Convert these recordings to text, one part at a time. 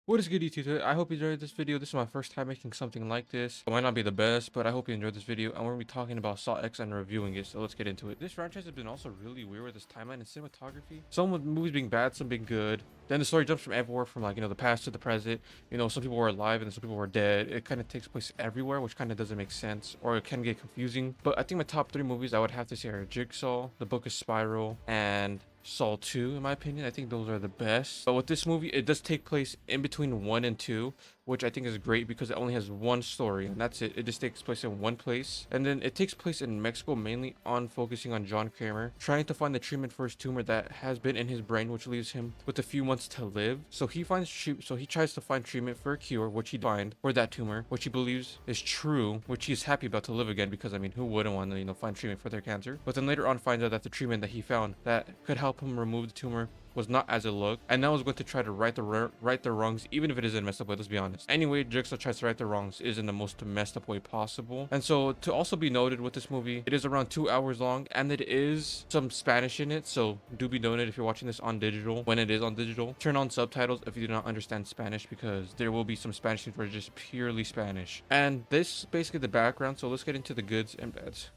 What is good, YouTube? Today? I hope you enjoyed this video. This is my first time making something like this. It might not be the best, but I hope you enjoyed this video. And we're going to be talking about Saw X and reviewing it, so let's get into it. This franchise has been also really weird with this timeline and cinematography. Some of the movies being bad, some being good. Then the story jumps from everywhere, from like, the past to the present. Some people were alive and some people were dead. It kind of takes place everywhere, which kind of doesn't make sense, or it can get confusing. But I think my top three movies I would have to say are Jigsaw, The Book of Spiral, and Saw 2, in my opinion. I think those are the best. But with this movie, it does take place in between 1 and 2, which I think is great because it only has one story, and that's it. It just takes place in one place. And then it takes place in Mexico, mainly on focusing on John Kramer, trying to find the treatment for his tumor that has been in his brain, which leaves him with a few months to live. So he tries to find treatment for a cure, which he find for that tumor, which he believes is true, which he's happy about to live again, because I mean, who wouldn't want to, find treatment for their cancer? But then later on finds out that the treatment that he found that could help him remove the tumor was not as it looked, and now is going to try to right the wrongs, even if it isn't messed up way. Let's be honest. Anyway, Jigsaw tries to right the wrongs is in the most messed up way possible. And so, to also be noted with this movie, it is around 2 hours long, and it is some Spanish in it. So do be noted if you're watching this on digital. When it is on digital, turn on subtitles if you do not understand Spanish, because there will be some Spanish things where it's just purely Spanish. And this is basically the background. So let's get into the goods and bads.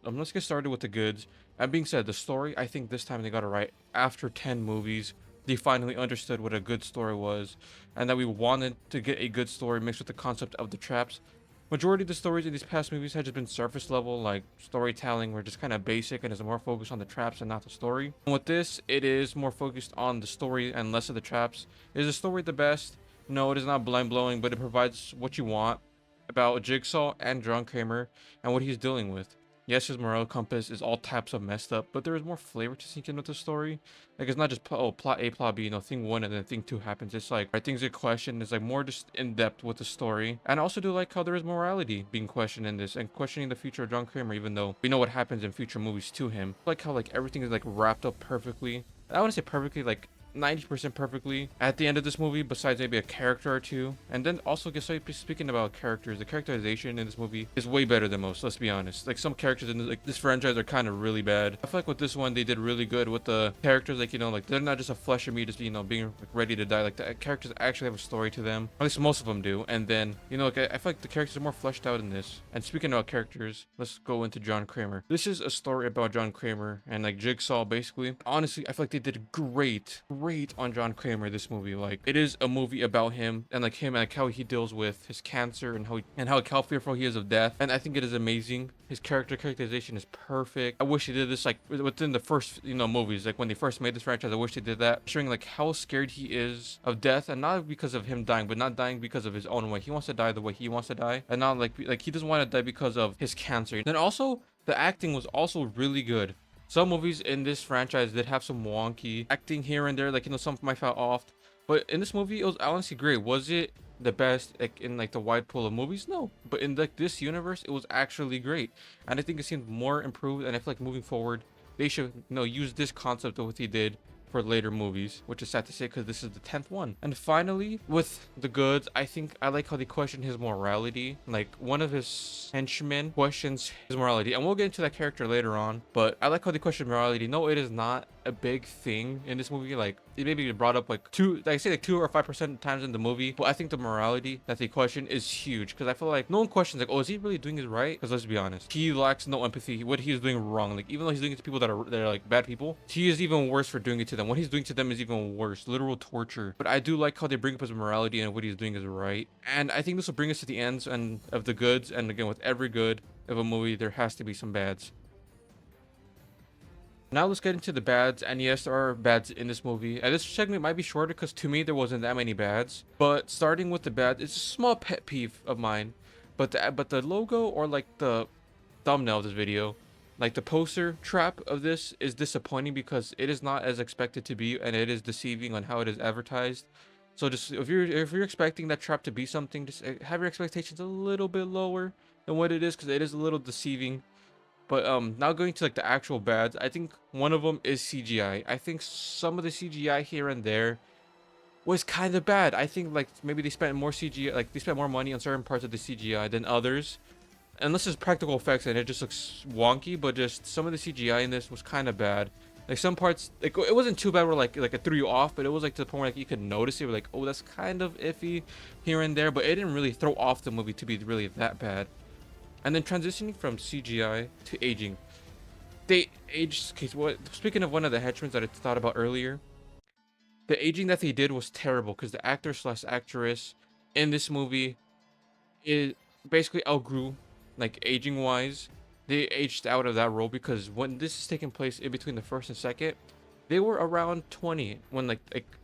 Let's get started with the goods. That being said, the story, I think this time they got it right. After 10 movies, they finally understood what a good story was, and that we wanted to get a good story mixed with the concept of the traps. Majority of the stories in these past movies had just been surface level, like storytelling, were just kind of basic and is more focused on the traps and not the story. And with this, it is more focused on the story and less of the traps. Is the story the best? No, it is not blind blowing, but it provides what you want about Jigsaw and John Kramer and what he's dealing with. Yes, his moral compass is all types of messed up, but there is more flavor to sink in with the story. Like, it's not just plot A, plot B, thing one and then thing two happens. It's like, right, things get questioned. It's like more just in depth with the story. And I also do like how there is morality being questioned in this, and questioning the future of John Kramer, even though we know what happens in future movies to him. I like how like everything is like wrapped up perfectly. I want to say perfectly, like 90% perfectly at the end of this movie, besides maybe a character or two. And then also, speaking about characters, the characterization in this movie is way better than most. Let's be honest. Like, some characters in this franchise are kind of really bad. I feel like with this one they did really good with the characters. Like, like they're not just a flesh and meat, just being like ready to die. Like, the characters actually have a story to them. At least most of them do. And then like I feel like the characters are more fleshed out in this. And speaking about characters, let's go into John Kramer. This is a story about John Kramer and like Jigsaw, basically. Honestly, I feel like they did great on John Kramer this movie. Like, it is a movie about him and like how he deals with his cancer and how fearful he is of death. And I think it is amazing. His characterization is perfect. I wish he did this like within the first movies, like when they first made this franchise. I wish they did that, showing like how scared he is of death, and not because of him dying, but not dying because of his own way. He wants to die the way he wants to die, and not like he doesn't want to die because of his cancer. Then also the acting was also really good. Some movies in this franchise did have some wonky acting here and there, like some might feel off. But in this movie, it was honestly great. Was it the best like in like the wide pool of movies? No. But in like this universe, it was actually great. And I think it seemed more improved, and I feel like moving forward, they should use this concept of what he did for later movies, which is sad to say because this is the 10th one. And finally, with the goods, I think I like how they question his morality. Like, one of his henchmen questions his morality, and we'll get into that character later on, but I like how they question morality. No, it is not a big thing in this movie. Like, it maybe brought up like 2 or 5% times in the movie, but I think the morality that they question is huge, because I feel like no one questions like, oh, is he really doing it right? Because let's be honest, he lacks no empathy. What he is doing wrong, like, even though he's doing it to people that are like bad people, he is even worse for doing it to them. What he's doing to them is even worse, literal torture. But I do like how they bring up his morality and what he's doing is right. And I think this will bring us to the ends and of the goods. And again, with every good of a movie, there has to be some bads. Now let's get into the bads, and yes, there are bads in this movie. And this segment might be shorter because to me there wasn't that many bads. But starting with the bad, it's a small pet peeve of mine. But the logo, or like the thumbnail of this video, like the poster trap of this, is disappointing because it is not as expected to be, and it is deceiving on how it is advertised. So just if you're expecting that trap to be something, just have your expectations a little bit lower than what it is, because it is a little deceiving. But now going to like the actual bads, I think one of them is CGI. I think some of the CGI here and there was kind of bad. I think like maybe they spent more CGI, like they spent more money on certain parts of the CGI than others. Unless it's practical effects and it just looks wonky, but just some of the CGI in this was kind of bad. Like some parts, like it wasn't too bad where like it threw you off, but it was like to the point where like you could notice it, like, oh, that's kind of iffy here and there, but it didn't really throw off the movie to be really that bad. And then transitioning from CGI to aging, they aged. Okay, so what? Speaking of one of the henchmen that I thought about earlier, the aging that they did was terrible because the actor slash actress in this movie it basically outgrew, like aging wise. They aged out of that role because when this is taking place in between the first and second, they were around 20 when like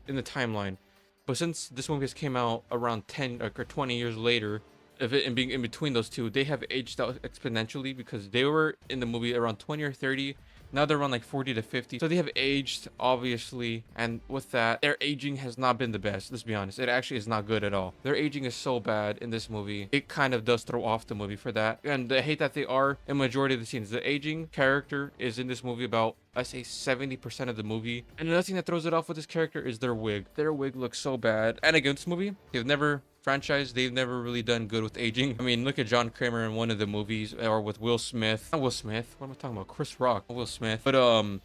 in the timeline. But since this movie has came out around 10 like, or 20 years later, of it and being in between those two, they have aged out exponentially because they were in the movie around 20 or 30. Now they're around like 40 to 50. So they have aged, obviously. And with that, their aging has not been the best. Let's be honest. It actually is not good at all. Their aging is so bad in this movie. It kind of does throw off the movie for that. And I hate that they are in majority of the scenes. The aging character is in this movie about, I say 70% of the movie. And another thing that throws it off with this character is their wig. Their wig looks so bad. And again, this movie, they've never franchise, they've never really done good with aging. I mean, look at John Kramer in one of the movies, or with Will Smith. Not Will Smith. What am I talking about? Chris Rock. Will Smith. But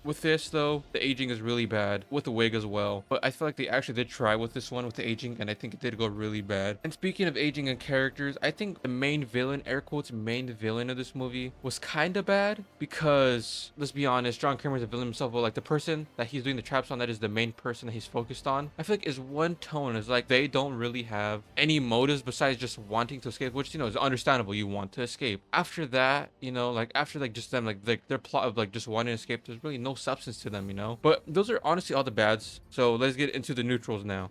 with this though, the aging is really bad with the wig as well. But I feel like they actually did try with this one with the aging, and I think it did go really bad. And speaking of aging and characters, I think the main villain, air quotes, main villain of this movie was kind of bad because let's be honest, John Kramer's a villain himself, but like the person that he's doing the traps on, that is the main person that he's focused on. I feel like is one tone is like they don't really have any motives besides just wanting to escape, which is understandable. You want to escape. After that, like after like just them like their plot of like just wanting to escape, there's really no substance to them, But those are honestly all the bads. So let's get into the neutrals now.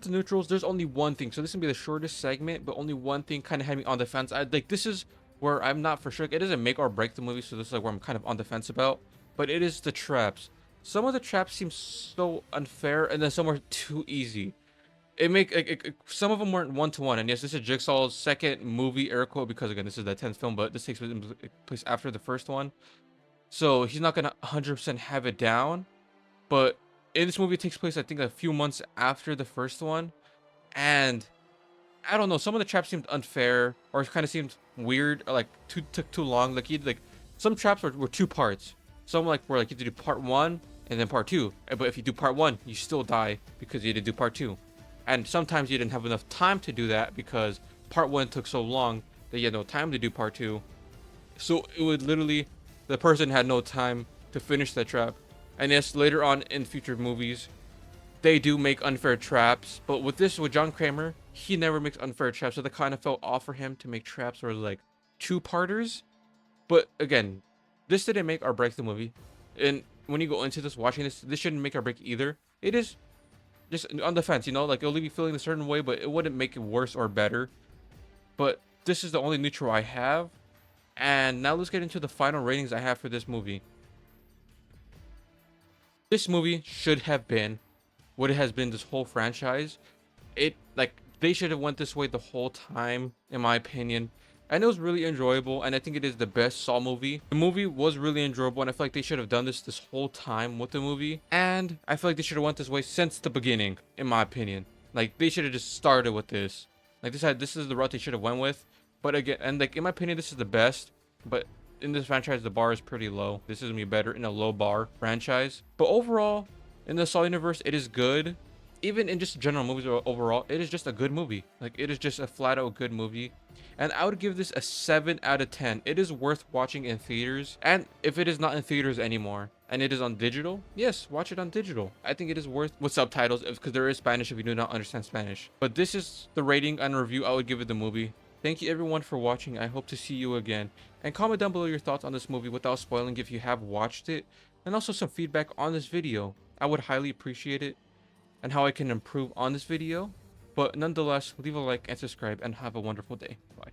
The neutrals, there's only one thing. So this is gonna be the shortest segment, but only one thing kind of had me on the fence. I like this is where I'm not for sure. It doesn't make or break the movie, so this is like where I'm kind of on the fence about. But it is the traps. Some of the traps seem so unfair, and then some are too easy. Some of them weren't one-to-one, and yes, this is Jigsaw's second movie, air quote, because again this is the 10th film, but this takes place after the first one, so he's not gonna 100% have it down. But in this movie, it takes place I think a few months after the first one, and I don't know, some of the traps seemed unfair or kind of seemed weird, or like took too long. Like he like some traps were two parts. Some like were like you had to do part one and then part two, but if you do part one, you still die because you had to do part two. And sometimes you didn't have enough time to do that because part one took so long that you had no time to do part two. So it would literally, the person had no time to finish that trap. And yes, later on in future movies, they do make unfair traps. But with John Kramer, he never makes unfair traps. So that kind of felt off for him to make traps or like two-parters. But again, this didn't make or break the movie. And when you go into this, watching this shouldn't make or break either. It is just on the fence, like it'll leave you feeling a certain way, but it wouldn't make it worse or better. But this is the only neutral I have. And now let's get into the final ratings I have for this movie. This movie should have been what it has been this whole franchise. They should have went this way the whole time, in my opinion. And it was really enjoyable, and I think it is the best Saw movie. The movie was really enjoyable, and I feel like they should have done this whole time with the movie. And I feel like they should have went this way since the beginning, in my opinion. Like they should have just started with this. Like this is the route they should have went with. But again, and like in my opinion, this is the best. But in this franchise, the bar is pretty low. This is gonna be better in a low bar franchise. But overall, in the Saw universe, it is good. Even in just general movies overall, it is just a good movie. Like it is just a flat out good movie. And I would give this a 7 out of 10. It is worth watching in theaters. And if it is not in theaters anymore and it is on digital, yes, watch it on digital. I think it is worth with subtitles because there is Spanish if you do not understand Spanish. But this is the rating and review I would give it the movie. Thank you everyone for watching. I hope to see you again. And comment down below your thoughts on this movie without spoiling if you have watched it. And also some feedback on this video. I would highly appreciate it. And how I can improve on this video. But nonetheless, leave a like and subscribe and have a wonderful day. Bye.